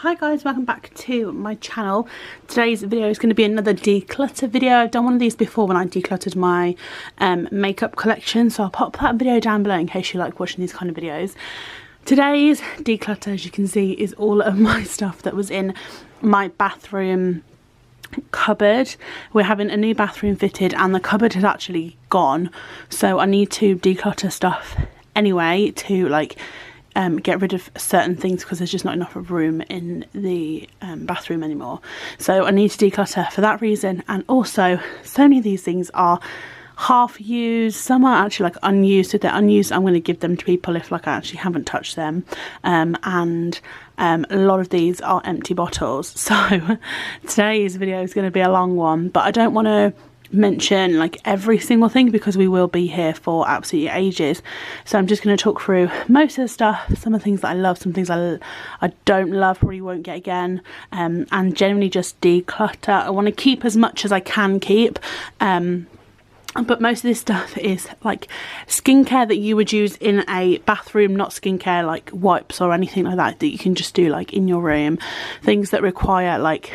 Hi guys, welcome back to my channel. Today's video is going to be another declutter video. I've done one of these before when I decluttered my makeup collection, so I'll pop that video down below in case you like watching these kind of videos. Today's declutter, as you can see, is all of my stuff that was in my bathroom cupboard. We're having a new bathroom fitted and the cupboard had actually gone, so I need to declutter stuff anyway to like get rid of certain things because there's just not enough room in the bathroom anymore. So I need to declutter for that reason, and also so many of these things are half used, some are actually like unused. If they're unused, I'm going to give them to people if like I actually haven't touched them, and a lot of these are empty bottles. So today's video is going to be a long one, but I don't want to mention like every single thing because we will be here for absolutely ages. So I'm just going to talk through most of the stuff, some of the things that I love, some things I don't love, probably won't get again, and generally just declutter. I want to keep as much as I can keep, but most of this stuff is like skincare that you would use in a bathroom, not skincare like wipes or anything like that you can just do like in your room. Things that require like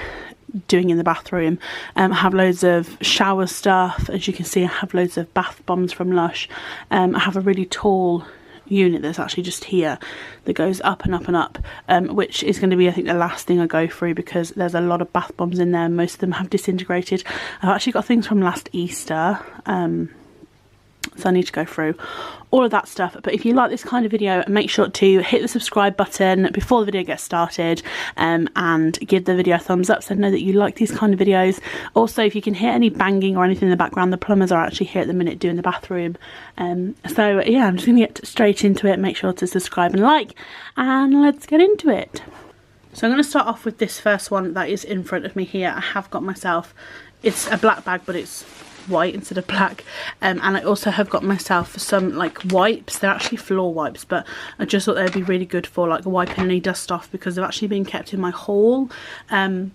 doing in the bathroom. I have loads of shower stuff. As you can see, I have loads of bath bombs from Lush. I have a really tall unit that's actually just here that goes up and up and up, which is going to be, I think, the last thing I go through because there's a lot of bath bombs in there. Most of them have disintegrated. I've actually got things from last Easter, so I need to go through all of that stuff. But if you like this kind of video, make sure to hit the subscribe button before the video gets started, and give the video a thumbs up so I know that you like these kind of videos. Also, if you can hear any banging or anything in the background, the plumbers are actually here at the minute doing the bathroom. So yeah, I'm just going to get straight into it. Make sure to subscribe and like, and let's get into it. So I'm going to start off with this first one that is in front of me here. I have got myself, it's a black bag but it's white instead of black, and I also have got myself some like wipes. They're actually floor wipes, but I just thought they'd be really good for like wiping any dust off because they've actually been kept in my haul over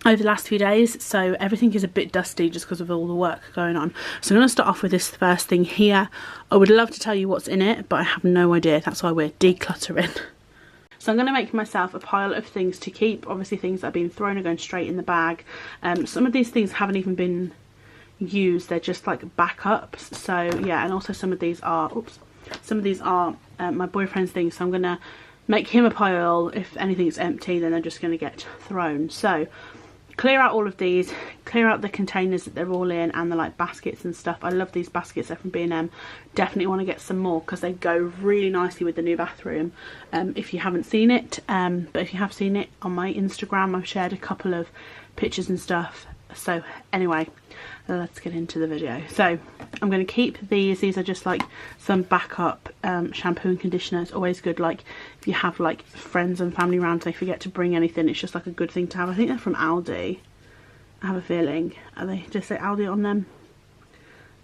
the last few days, so everything is a bit dusty just because of all the work going on. So I'm going to start off with this first thing here. I would love to tell you what's in it, but I have no idea. That's why we're decluttering. So I'm going to make myself a pile of things to keep. Obviously things that have been thrown are going straight in the bag. Some of these things haven't even been used, they're just like backups. So yeah, and also some of these are my boyfriend's things, so I'm gonna make him a pile. If anything's empty, then they're just gonna get thrown. So clear out all of these, clear out the containers that they're all in, and the like baskets and stuff. I love these baskets, they're from B&M. Definitely want to get some more because they go really nicely with the new bathroom. If you haven't seen it, but if you have seen it on my Instagram, I've shared a couple of pictures and stuff. So anyway, let's get into the video. So I'm going to keep these are just like some backup shampoo and conditioner. It's always good, like if you have like friends and family around, they forget to bring anything, it's just like a good thing to have. I think they're from Aldi, I have a feeling. Are they, does it say Aldi on them?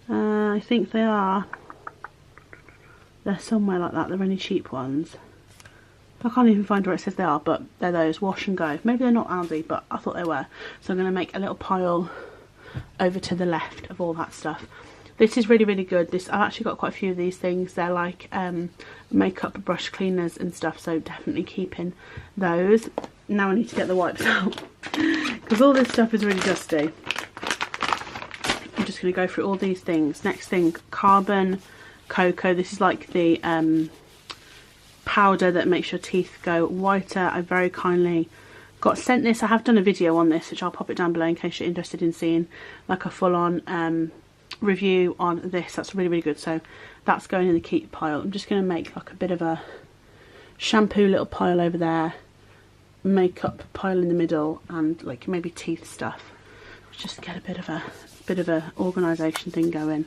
I think they are. They're somewhere like that. They're only cheap ones. I can't even find where it says they are, but they're those, Wash and Go. Maybe they're not Aldi, but I thought they were. So I'm going to make a little pile over to the left of all that stuff. This is really, really good. I've actually got quite a few of these things. They're like makeup brush cleaners and stuff, so definitely keeping those. Now I need to get the wipes out because all this stuff is really dusty. I'm just going to go through all these things. Next thing, Carbon Cocoa. This is like the powder that makes your teeth go whiter. I very kindly got sent this. I have done a video on this, which I'll pop it down below in case you're interested in seeing like a full-on review on this. That's really, really good. So that's going in the keep pile. I'm just going to make like a bit of a shampoo little pile over there, makeup pile in the middle, and like maybe teeth stuff. Just get a bit of a organisation thing going.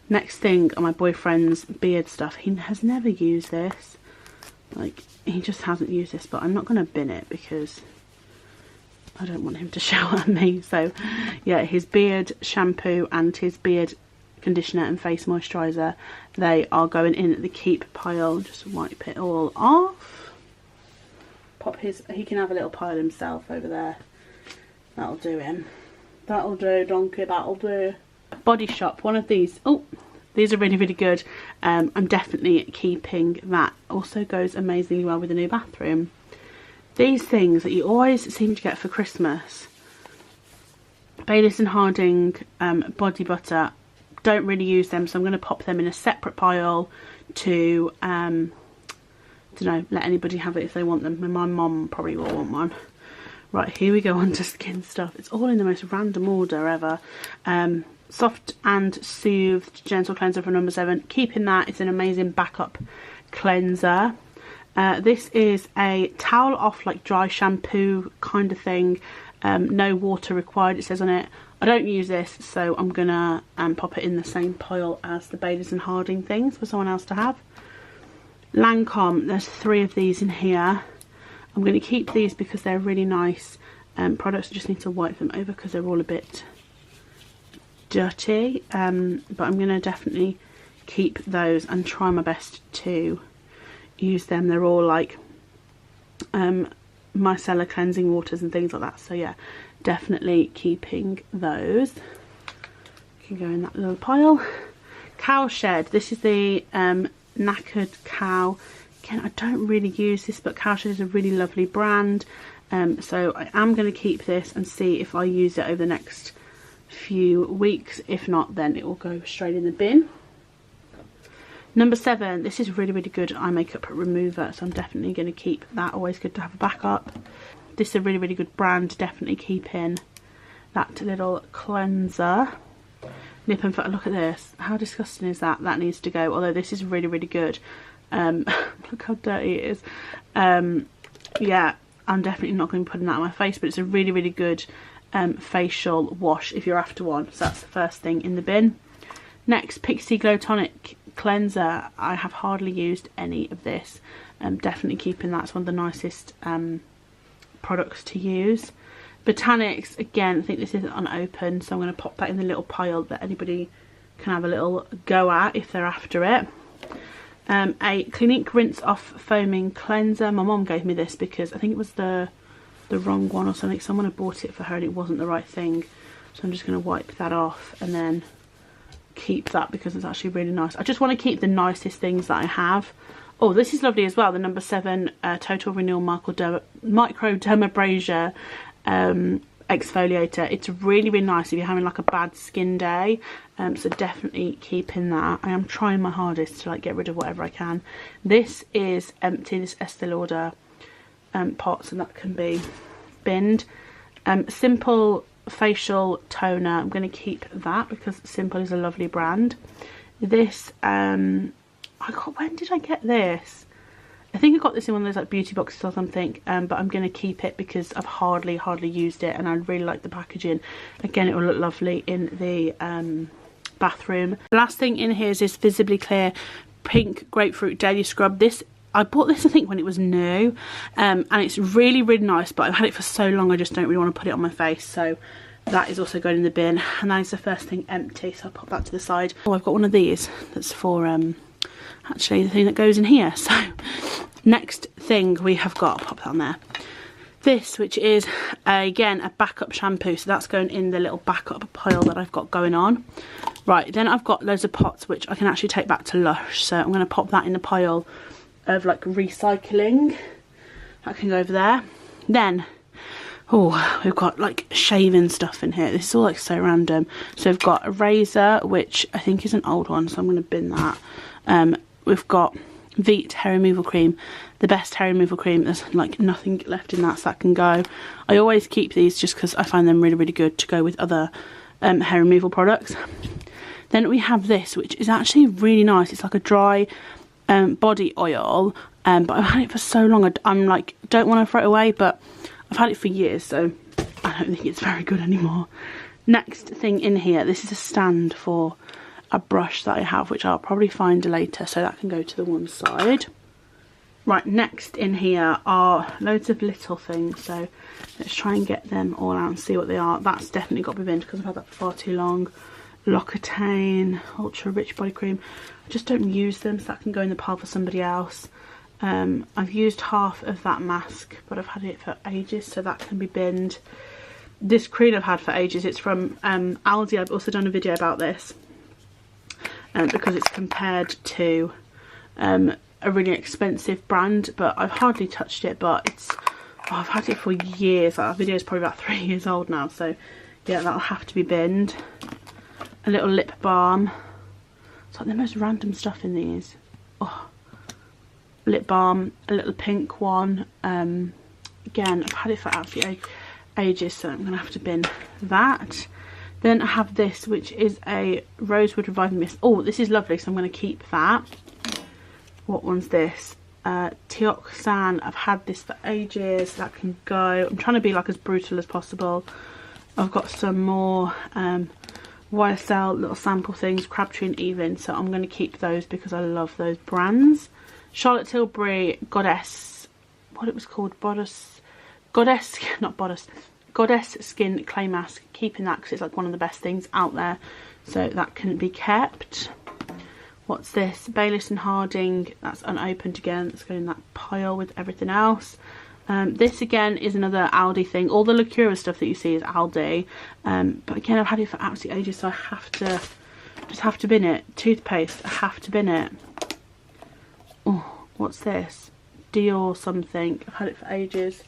Next thing are my boyfriend's beard stuff. He has never used this. Like, he just hasn't used this, but I'm not going to bin it because I don't want him to shout at me. So yeah, his beard shampoo and his beard conditioner and face moisturiser, they are going in the keep pile. Just wipe it all off. Pop his, he can have a little pile himself over there. That'll do him. That'll do, donkey, that'll do. Body Shop, one of these. Oh, these are really, really good. I'm definitely keeping that. Also goes amazingly well with the new bathroom. these things that you always seem to get for Christmas, Baylis and Harding body butter, don't really use them, so I'm going to pop them in a separate pile to don't know, let anybody have it if they want them. My mum probably will want one. Right, here we go on to skin stuff. It's all in the most random order ever. Soft and Soothed Gentle Cleanser from number 7. Keeping that. It's an amazing backup cleanser. This is a towel off like dry shampoo kind of thing. No water required, it says on it. I don't use this, so I'm gonna pop it in the same pile as the Baylis and Harding things for someone else to have. Lancome, there's 3 of these in here. I'm going to keep these because they're really nice products. I just need to wipe them over because they're all a bit dirty, but I'm going to definitely keep those and try my best to use them. They're all like micellar cleansing waters and things like that, so yeah, definitely keeping those. Can go in that little pile. Cowshed, this is the knackered cow. Again, I don't really use this, but Cowshed is a really lovely brand, so I am going to keep this and see if I use it over the next few weeks. If not, then it will go straight in the bin. Number 7, this is really good eye makeup remover, so I'm definitely going to keep that. Always good to have a backup. This is a really good brand, definitely keeping that little cleanser. Nip and foot, look at this, how disgusting is that? That needs to go, although this is really good. Look how dirty it is. Yeah, I'm definitely not going to be putting that on my face, but it's a really good facial wash if you're after one. So that's the first thing in the bin. Next, Pixie Glow Tonic Cleanser. I have hardly used any of this. Definitely keeping that. It's one of the nicest products to use. Botanics, again, I think this is unopened, so I'm going to pop that in the little pile that anybody can have a little go at if they're after it. A Clinique Rinse Off Foaming Cleanser. My mum gave me this because I think it was the wrong one or something. Someone had bought it for her and it wasn't the right thing. So I'm just going to wipe that off and then keep that because it's actually really nice. I just want to keep the nicest things that I have. Oh, this is lovely as well. The number 7 Total Renewal Microdermabrasion exfoliator. It's really nice if you're having like a bad skin day, so definitely keeping that. I am trying my hardest to like get rid of whatever I can. This is empty, this Estee Lauder pots, and that can be binned. Simple facial toner, I'm going to keep that because Simple is a lovely brand. This when did I get this? I think I got this in one of those like beauty boxes or something, but I'm going to keep it because I've hardly used it and I really like the packaging. Again, it will look lovely in the bathroom. The last thing in here is this Visibly Clear Pink Grapefruit Daily Scrub. I bought this I think when it was new, and it's really nice, but I've had it for so long I just don't really want to put it on my face, so that is also going in the bin. And that is the first thing empty, so I'll pop that to the side. Oh, I've got one of these that's for actually the thing that goes in here. So next thing we have got, I'll pop that on there, this, which is again a backup shampoo, so that's going in the little backup pile that I've got going on. Right, then I've got loads of pots which I can actually take back to Lush, so I'm going to pop that in the pile of like recycling. That can go over there. Then we've got like shaving stuff in here. This is all like so random. So we've got a razor, which I think is an old one, so I'm going to bin that. We've got Veet hair removal cream, the best hair removal cream. There's like nothing left in that, so that can go. I always keep these just because I find them really good to go with other hair removal products. Then we have this, which is actually really nice. It's like a dry body oil, but I've had it for so long I'm like, don't want to throw it away, but I've had it for years, so I don't think it's very good anymore. Next thing in here, this is a stand for a brush that I have, which I'll probably find later, so that can go to the one side. Right, next in here are loads of little things, so let's try and get them all out and see what they are. That's definitely got to be binned because I've had that for far too long. L'Occitane Ultra Rich Body Cream. I just don't use them, so that can go in the pile for somebody else. I've used half of that mask, but I've had it for ages, so that can be binned. This cream I've had for ages, it's from Aldi. I've also done a video about this because it's compared to a really expensive brand, but I've hardly touched it, but it's Oh, I've had it for years. That video is probably about 3 years old now, so yeah, that'll have to be binned. A little lip balm. It's like the most random stuff in these. Oh, lip balm, a little pink one. Again, I've had it for absolutely ages, so I'm gonna have to bin that. Then I have this, which is a Rosewood Reviving Mist. Oh, this is lovely, so I'm going to keep that. What one's this? Tioxan. I've had this for ages. That can go. I'm trying to be like as brutal as possible. I've got some more YSL little sample things, Crabtree and Avon, so I'm going to keep those because I love those brands. Charlotte Tilbury Goddess. What it was called? Goddess, not Bodice. Goddess Skin Clay Mask, keeping that because it's like one of the best things out there, so that can be kept. What's this? Bayliss and Harding, that's unopened again, that's going in that pile with everything else. This again is another Aldi thing. All the Lacura stuff that you see is Aldi, but again I've had it for absolutely ages, so I have to bin it. Toothpaste, I have to bin it. Oh, what's this? Dior something, I've had it for ages.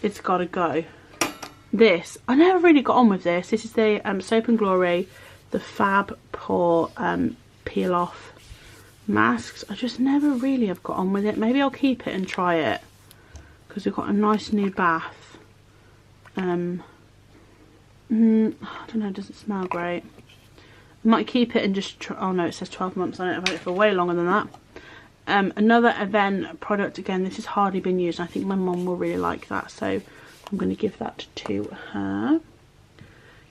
It's gotta go. This, I never really got on with this. This is the Soap and Glory, the Fab Pore Peel Off Masks. I just never really have got on with it. Maybe I'll keep it and try it because we've got a nice new bath. I don't know, it doesn't smell great. I might keep it and just try. Oh no, it says 12 months on it. I've had it for way longer than that. Another Avon product. Again, this has hardly been used. I think my mum will really like that, so I'm going to give that to her.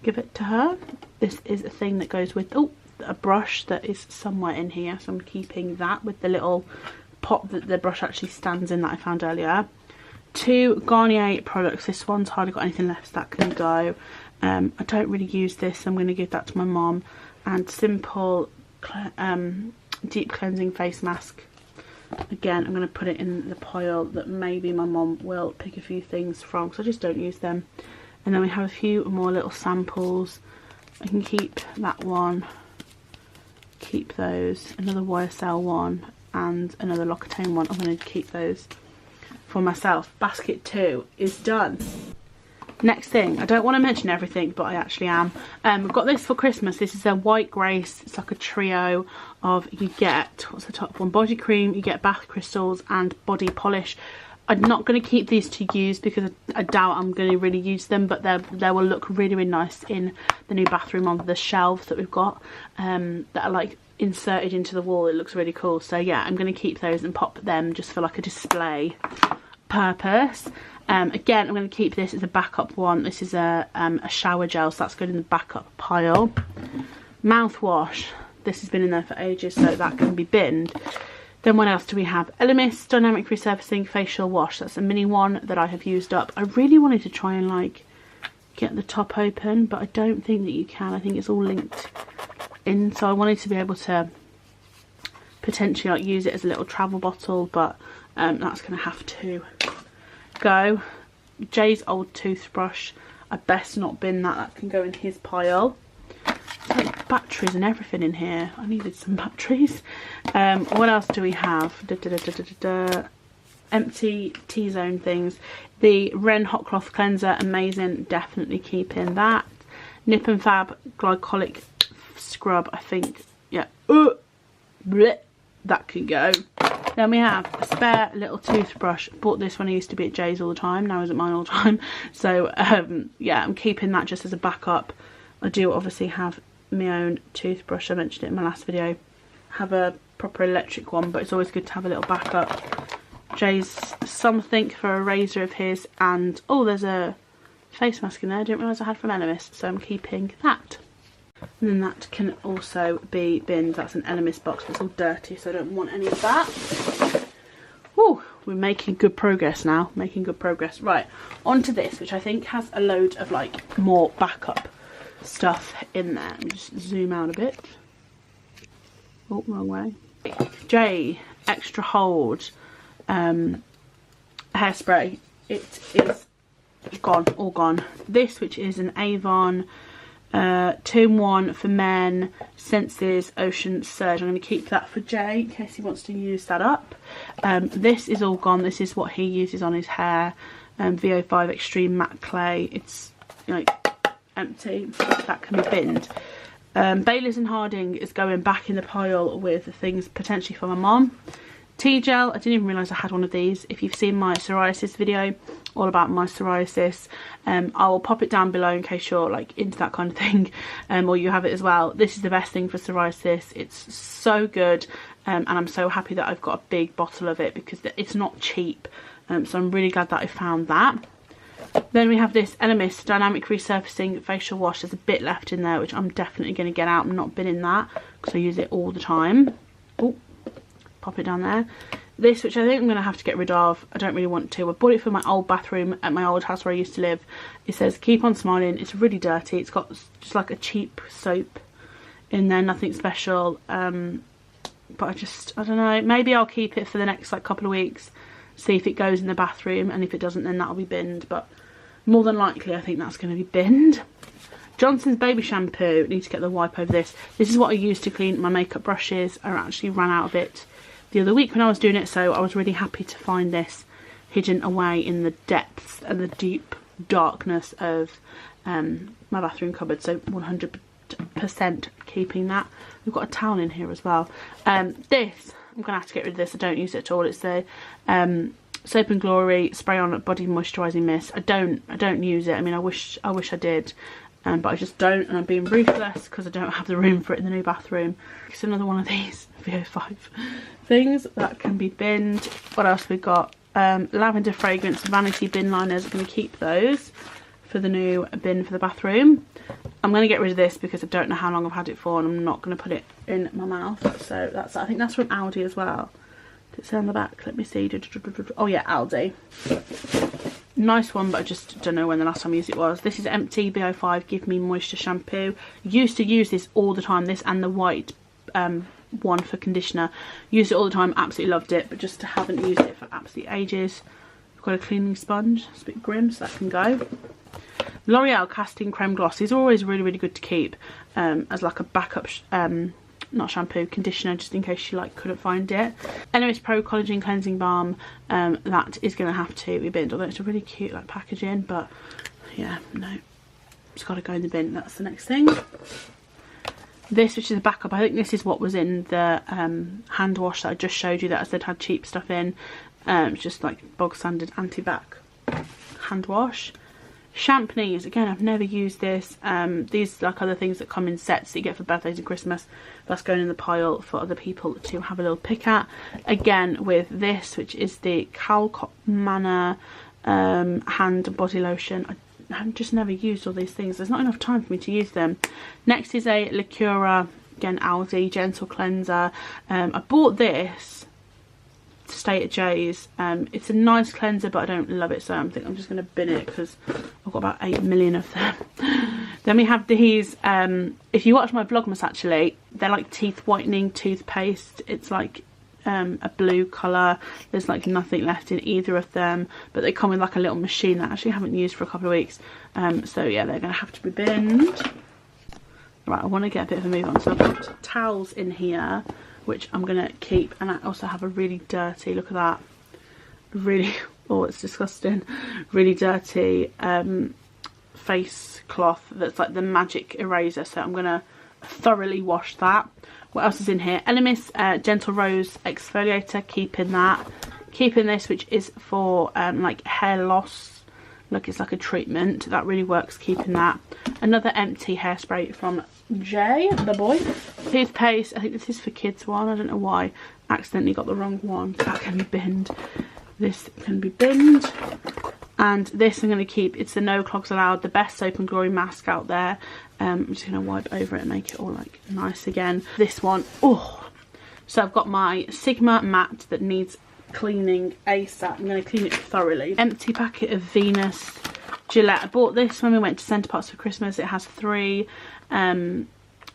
Give it to her. This is a thing that goes with, oh, a brush that is somewhere in here, so I'm keeping that with the little pot that the brush actually stands in that I found earlier. 2 Garnier products. This one's hardly got anything left, so that can go. I don't really use this, so I'm going to give that to my mom. And Simple Deep Cleansing Face Mask. Again, I'm going to put it in the pile that maybe my mom will pick a few things from, because I just don't use them. And then we have a few more little samples. I can keep that one, keep those, another YSL one and another L'Occitane one. I'm going to keep those for myself. Basket 2 is done. Next thing, I don't want to mention everything, but I actually am. We've got this for Christmas. This is a White Grace. It's like a trio of, you get, what's the top one? Body cream, you get bath crystals and body polish. I'm not going to keep these to use because I doubt I'm going to really use them, but they will look really, really nice in the new bathroom on the shelves that we've got that are like inserted into the wall. It looks really cool. So yeah, I'm going to keep those and pop them just for like a display purpose. Again, I'm going to keep this as a backup one. This is a shower gel, so that's going in the backup pile. Mouthwash. This has been in there for ages, so that can be binned. Then what else do we have? Elemis Dynamic Resurfacing Facial Wash. That's a mini one that I have used up. I really wanted to try and like get the top open, but I don't think that you can. I think it's all linked in, so I wanted to be able to potentially like use it as a little travel bottle, but that's going to have to go. Jay's old toothbrush. I best not bin that. That can go in his pile. Like batteries and everything in here. I needed some batteries. What else do we have? Empty T-zone things. The Ren Hot Cloth Cleanser, amazing. Definitely keeping that. Nip and Fab Glycolic Scrub, I think. Yeah. Blech. That can go. Then we have a spare little toothbrush. Bought this when I used to be at Jay's all the time. Now isn't mine all the time. So yeah, I'm keeping that just as a backup. I do obviously have my own toothbrush. I mentioned it in my last video. Have a proper electric one, but it's always good to have a little backup. Jay's something for a razor of his, and oh, there's a face mask in there. I didn't realise I had from Elemis, so I'm keeping that. And then that can also be binned. That's an Elemis box, but it's all dirty, so I don't want any of that. Woo, we're making good progress now. Making good progress. Right, on to this, which I think has a load of like more backup stuff in there. Let me just zoom out a bit. Oh, wrong way. Jay Extra Hold hairspray. It is gone, all gone. This, which is an Avon 2-in-1 for men, Senses Ocean Surge. I'm going to keep that for Jay in case he wants to use that up. This is all gone. This is what he uses on his hair. VO5 Extreme Matte Clay. It's like empty, that can be binned. Baylis and Harding is going back in the pile with things potentially for my mom. Tea gel, I didn't even realise I had one of these. If you've seen my psoriasis video, all about my psoriasis, I will pop it down below in case you're like into that kind of thing, or you have it as well. This is the best thing for psoriasis. It's so good, and I'm so happy that I've got a big bottle of it because it's not cheap. So I'm really glad that I found that. Then we have this Elemis Dynamic Resurfacing Facial Wash. There's a bit left in there which I'm definitely going to get out. I'm not binning that because I use it all the time. Oh, pop it down there. This, which I think I'm going to have to get rid of. I don't really want to. I bought it for my old bathroom at my old house where I used to live. It says keep on smiling. It's really dirty. It's got just like a cheap soap in there, nothing special. But I don't know, maybe I'll keep it for the next like couple of weeks, see if it goes in the bathroom, and if it doesn't then that'll be binned. But more than likely I think that's going to be binned. Johnson's baby shampoo, I need to get the wipe over this. This is what I use to clean my makeup brushes. I actually ran out of it the other week when I was doing it, so I was really happy to find this hidden away in the depths and the deep darkness of my bathroom cupboard. So 100% keeping that. We've got a towel in here as well. This, I'm gonna have to get rid of this. I don't use it at all. It's the Soap and Glory Spray On Body Moisturising Mist. I don't use it. I mean, I wish I did, but I just don't, and I'm being ruthless because I don't have the room for it in the new bathroom. It's another one of these VO5 things that can be binned. What else we got? Lavender fragrance vanity bin liners. I'm going to keep those for the new bin for the bathroom. I'm going to get rid of this because I don't know how long I've had it for, and I'm not going to put it in my mouth. So that's, I think that's from Aldi as well. Did it say on the back? Let me see. Oh yeah, Aldi. Nice one, but I just don't know when the last time I used it was. This is empty BO5 Give Me Moisture shampoo. Used to use this all the time. This and the white one for conditioner. Used it all the time. Absolutely loved it, but just haven't used it for absolute ages. I've got a cleaning sponge. It's a bit grim, so that can go. L'Oreal Casting Creme Gloss. These are always really good to keep as like a backup not shampoo, conditioner, just in case you like couldn't find it. Elemis Pro Collagen Cleansing Balm, that is going to have to be binned, although it's a really cute like packaging, but yeah, no, it's got to go in the bin. That's the next thing. This, which is a backup, I think this is what was in the hand wash that I just showed you that I said had cheap stuff in. It's just like bog standard anti-bac hand wash. Champneys, again, I've never used this. These like other things that come in sets that you get for birthdays and Christmas. That's going in the pile for other people to have a little pick at. Again, with this, which is the Calcott Manor hand and body lotion. I've just never used all these things. There's not enough time for me to use them. Next is a Lacura, again Aldi, Gentle Cleanser. I bought this to stay at Jay's. It's a nice cleanser, but I don't love it, so I think I'm just going to bin it because I've got about 8 million of them. Then we have these, if you watch my Vlogmas actually, they're like teeth whitening toothpaste. It's like a blue colour. There's like nothing left in either of them, but they come with like a little machine that I actually haven't used for a couple of weeks. So yeah, they're going to have to be binned. Right, I want to get a bit of a move on. So I've got towels in here, which I'm going to keep, and I also have a really dirty, look at that, really, oh it's disgusting, really dirty face cloth that's like the magic eraser, so I'm going to thoroughly wash that. What else is in here? Elemis Gentle Rose Exfoliator, keeping that. Keeping this, which is for like hair loss, look, it's like a treatment, that really works, keeping that. Another empty hairspray from Jay, the boy. Toothpaste, I think this is for kids one, I don't know why, accidentally got the wrong one, that can be binned. This can be binned. And this I'm going to keep, it's the No Clogs Allowed, the best Soap and Glory mask out there. I'm just going to wipe over it and make it all like nice again. This one, oh, so I've got my Sigma matte that needs cleaning ASAP. I'm going to clean it thoroughly. Empty packet of Venus Gillette. I bought this when we went to Centre Parks for Christmas. It has 3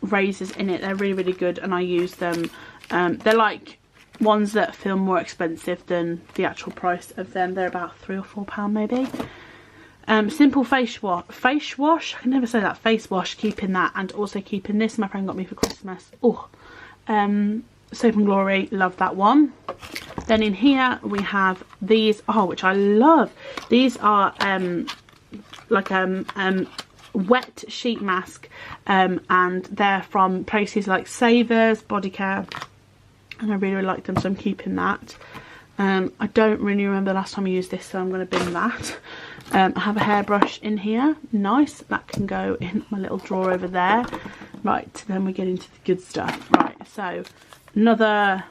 razors in it. They're really good, and I use them. They're like ones that feel more expensive than the actual price of them. They're about £3 or £4 maybe. Simple face wash, I can never say that, face wash, keeping that, and also keeping this, my friend got me for Christmas. Oh, Soap and Glory, love that one. Then in here we have these, oh, which I love. These are like wet sheet mask, and they're from places like Savers, Body Care, and I really like them, so I'm keeping that. I don't really remember the last time I used this, so I'm going to bin that. I have a hairbrush in here, nice, that can go in my little drawer over there. Right, then we get into the good stuff. Right, so another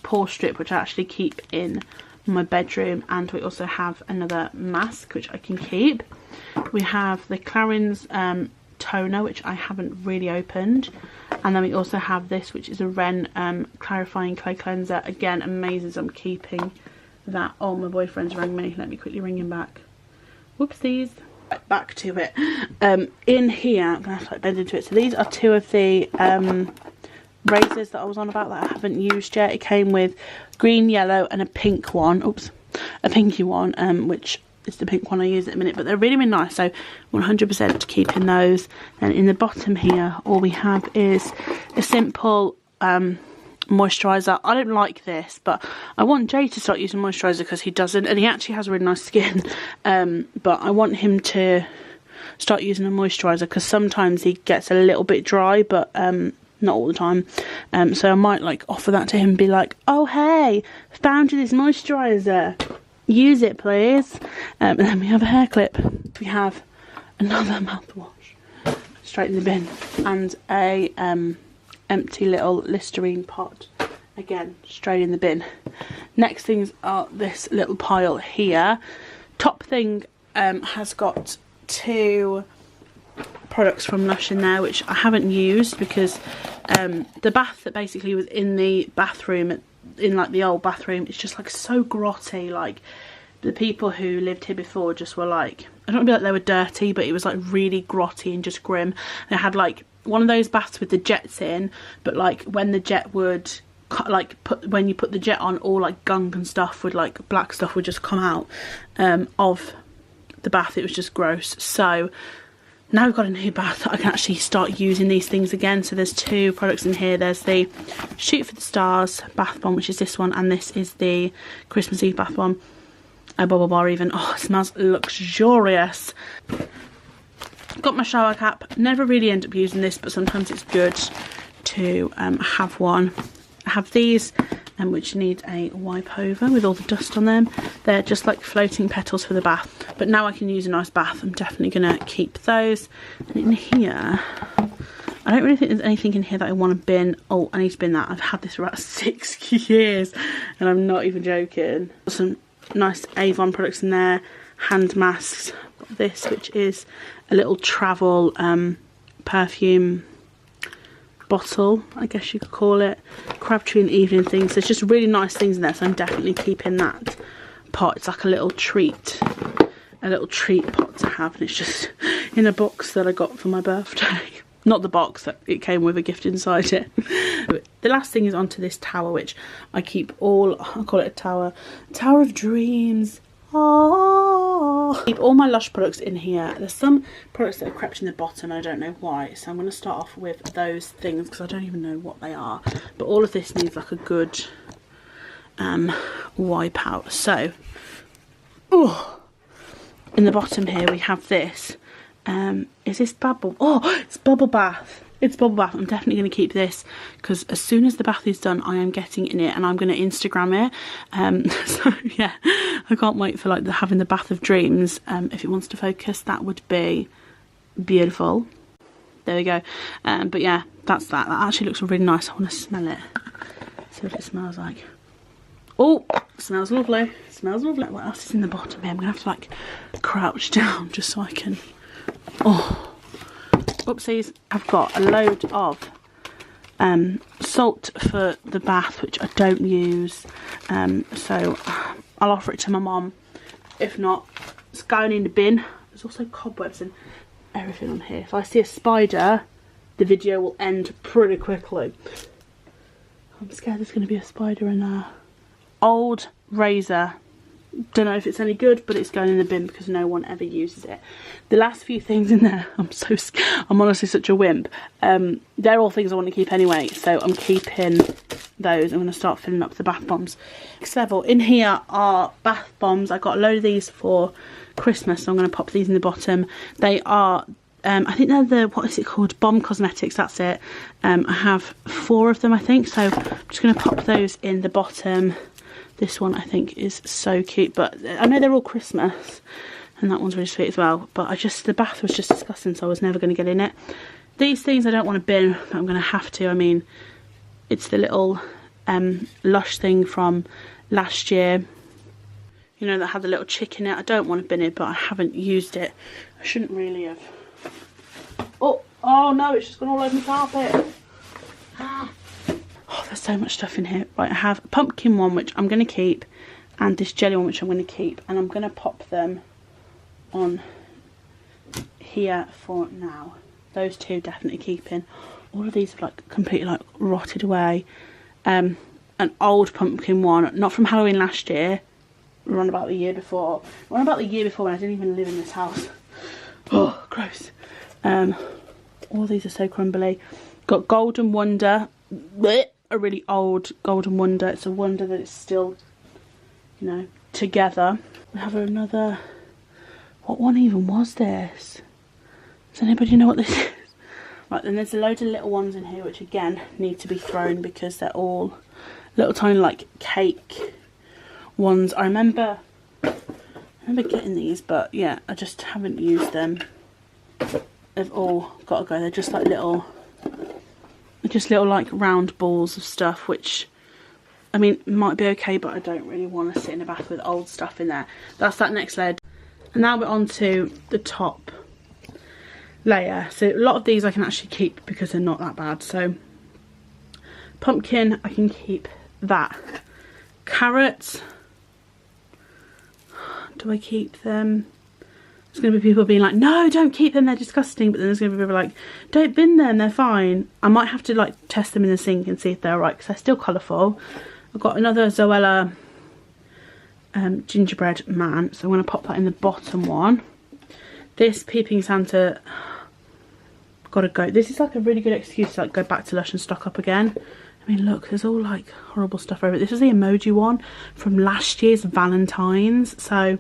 pore strip which I actually keep in my bedroom, and we also have another mask which I can keep. We have the Clarins toner, which I haven't really opened, and then we also have this, which is a Ren clarifying clay cleanser. Again, amazing, so I'm keeping that. Oh, my boyfriend's rang me, let me quickly ring him back. Whoopsies. Back to it. In here, I'm gonna have to like bend into it. So these are two of the razors that I was on about that I haven't used yet. It came with green, yellow, and a pink one. Oops, a pinky one, which is the pink one I use at the minute. But they're really, really nice. So 100% keeping those. And in the bottom here, all we have is a simple moisturiser. I don't like this, but I want Jay to start using moisturiser because he doesn't, and he actually has really nice skin, but I want him to start using a moisturiser because sometimes he gets a little bit dry, but not all the time. So I might like offer that to him and be like, oh hey, found you this moisturiser, use it please. And then we have a hair clip, we have another mouthwash straight in the bin, and a empty little Listerine pot, again straight in the bin. Next things are this little pile here. Top thing has got two products from Lush in there which I haven't used because the bath that basically was in the bathroom, in like the old bathroom, it's just like so grotty. Like the people who lived here before just were like, I don't want to be like they were dirty, but it was like really grotty and just grim. They had like one of those baths with the jets in, but like when the jet would like when you put the jet on, all like gunk and stuff would, like black stuff would just come out of the bath. It was just gross. So now we've got a new bath, I can actually start using these things again. So there's two products in here. There's the Shoot for the Stars bath bomb, which is this one, and this is the Christmas Eve bath bomb. A bubble bar even. Oh, it smells luxurious. Got my shower cap. Never really end up using this, but sometimes it's good to have one. I have these which need a wipe over with all the dust on them. They're just like floating petals for the bath, but now I can use a nice bath. I'm definitely gonna keep those. And in here, I don't really think there's anything in here that I want to bin. Oh, I need to bin that. I've had this for about 6 years and I'm not even joking. Some nice Avon products in there, hand masks. Got this, which is a little travel perfume bottle, I guess you could call it. Crabtree and evening things. There's just really nice things in there, so I'm definitely keeping that pot. It's like a little treat pot to have, and it's just in a box that I got for my birthday. Not the box, that it came with a gift inside it. The last thing is onto this tower, which I keep all, I call it a tower of dreams. Oh, keep all my Lush products in here. There's some products that are crept in the bottom, I don't know why, so I'm going to start off with those things because I don't even know what they are, but all of this needs like a good wipe out. So in the bottom here we have this, is this bubble? Oh, it's bubble bath. It's bubble bath. I'm definitely going to keep this because as soon as the bath is done, I am getting in it and I'm going to Instagram it. So yeah, I can't wait for like having the bath of dreams. If it wants to focus, that would be beautiful. There we go. But yeah, that's that. That actually looks really nice. I want to smell it. See what it smells like. Oh, it smells lovely. It smells lovely. What else is in the bottom here? I'm going to have to like crouch down just so I can... Oh. Oopsies. I've got a load of salt for the bath, which I don't use, so I'll offer it to my mum. If not, it's going in the bin. There's also cobwebs and everything on here. If I see a spider, the video will end pretty quickly. I'm scared there's going to be a spider in there. Old razor Don't know if it's any good, but it's going in the bin because no one ever uses it. The last few things in there, I'm honestly such a wimp. They're all things I want to keep anyway, so I'm keeping those. I'm going to start filling up the bath bombs. Next level, in here are bath bombs. I got a load of these for Christmas, so I'm going to pop these in the bottom. They are, I think they're the, what is it called? Bomb Cosmetics, that's it. I have 4 of them, I think, so I'm just going to pop those in the bottom. This one I think is so cute, but I know they're all Christmas, and that one's really sweet as well, but the bath was just disgusting, so I was never going to get in it. These things I don't want to bin, but I'm going to have to. I mean, it's the little Lush thing from last year, you know, that had the little chick in it. I don't want to bin it, but I haven't used it. I shouldn't really have. Oh no, it's just gone all over the carpet. Oh, there's so much stuff in here. Right, I have a pumpkin one, which I'm going to keep, and this jelly one, which I'm going to keep, and I'm going to pop them on here for now. Those 2 definitely keeping. All of these are like completely like rotted away. An old pumpkin one, not from Halloween last year, around about the year before. Around about the year before when I didn't even live in this house. Oh, gross. All these are so crumbly. Got Golden Wonder. Blech. A really old Golden Wonder. It's a wonder that it's still, you know, together. We have another, what one even was this? Does anybody know what this is? Right, then there's a load of little ones in here which again need to be thrown because they're all little tiny like cake ones. I remember getting these, but yeah, I just haven't used them. They've all got to go. They're just like little like round balls of stuff, which I mean might be okay, but I don't really want to sit in a bath with old stuff in there. That's that next layer. And now we're on to the top layer. So a lot of these I can actually keep because they're not that bad. So pumpkin, I can keep that. Carrots, do I keep them? There's going to be people being like, no, don't keep them, they're disgusting. But then there's going to be people like, don't bin them, they're fine. I might have to like test them in the sink and see if they're alright, because they're still colourful. I've got another Zoella gingerbread man, so I'm going to pop that in the bottom one. This Peeping Santa, gotta go. This is like a really good excuse to like go back to Lush and stock up again. I mean, look, there's all like horrible stuff over it. This is the emoji one from last year's Valentine's, so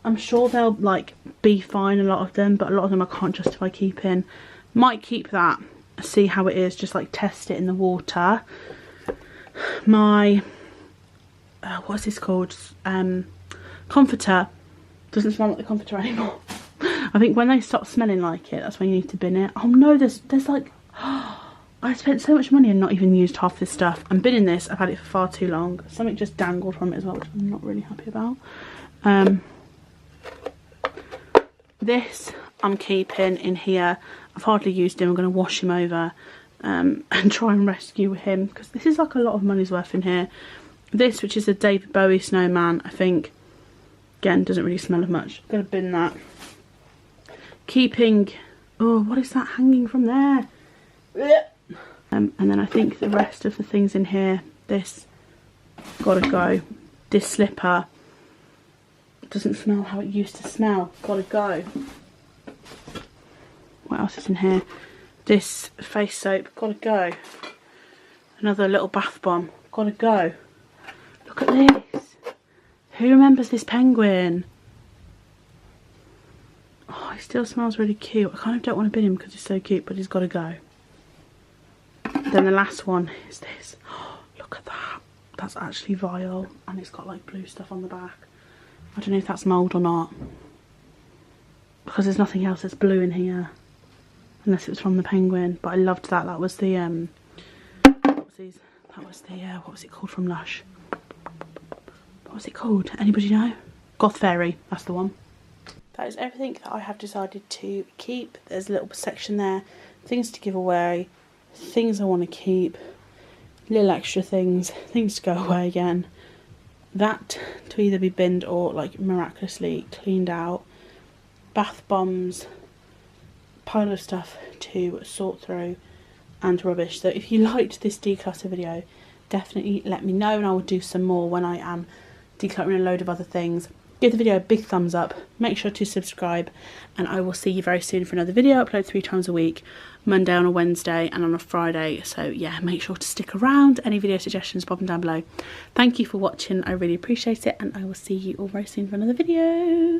I'm sure they'll like be fine, a lot of them, but a lot of them I can't justify keeping. Might keep that, see how it is, just like test it in the water. My what's this called, comforter doesn't smell like the comforter anymore. I think when they stop smelling like it, that's when you need to bin it. Oh no, there's like I spent so much money and not even used half this stuff. I'm binning this. I've had it for far too long. Something just dangled from it as well, which I'm not really happy about. This I'm keeping in here. I've hardly used him. I'm going to wash him over and try and rescue him, because this is like a lot of money's worth in here. This, which is a David Bowie snowman, I think, again, doesn't really smell of much. I'm going to bin that. Keeping, oh, what is that hanging from there? And then I think the rest of the things in here, this, gotta go. This slipper doesn't smell how it used to smell, gotta go. What else is in here? This face soap, gotta go. Another little bath bomb, gotta go. Look at this. Who remembers this penguin? Oh, he still smells really cute. I kind of don't want to bin him because he's so cute, but he's gotta go. Then the last one is this. Oh, look at that. That's actually vile, and it's got like blue stuff on the back. I don't know if that's mould or not, because there's nothing else that's blue in here, unless it was from the penguin. But I loved that. That was the what was these? That was the what was it called from Lush? What was it called? Anybody know? Goth Fairy. That's the one. That is everything that I have decided to keep. There's a little section there, things to give away, things I want to keep, little extra things, things to go away again. That to either be binned or like miraculously cleaned out. Bath bombs, pile of stuff to sort through, and rubbish. So if you liked this declutter video, definitely let me know, and I will do some more when I am decluttering a load of other things. Give the video a big thumbs up, make sure to subscribe, and I will see you very soon for another video. I upload 3 times a week, Monday, on a Wednesday and on a Friday. So yeah, make sure to stick around. Any video suggestions, pop them down below. Thank you for watching, I really appreciate it, and I will see you all very soon for another video.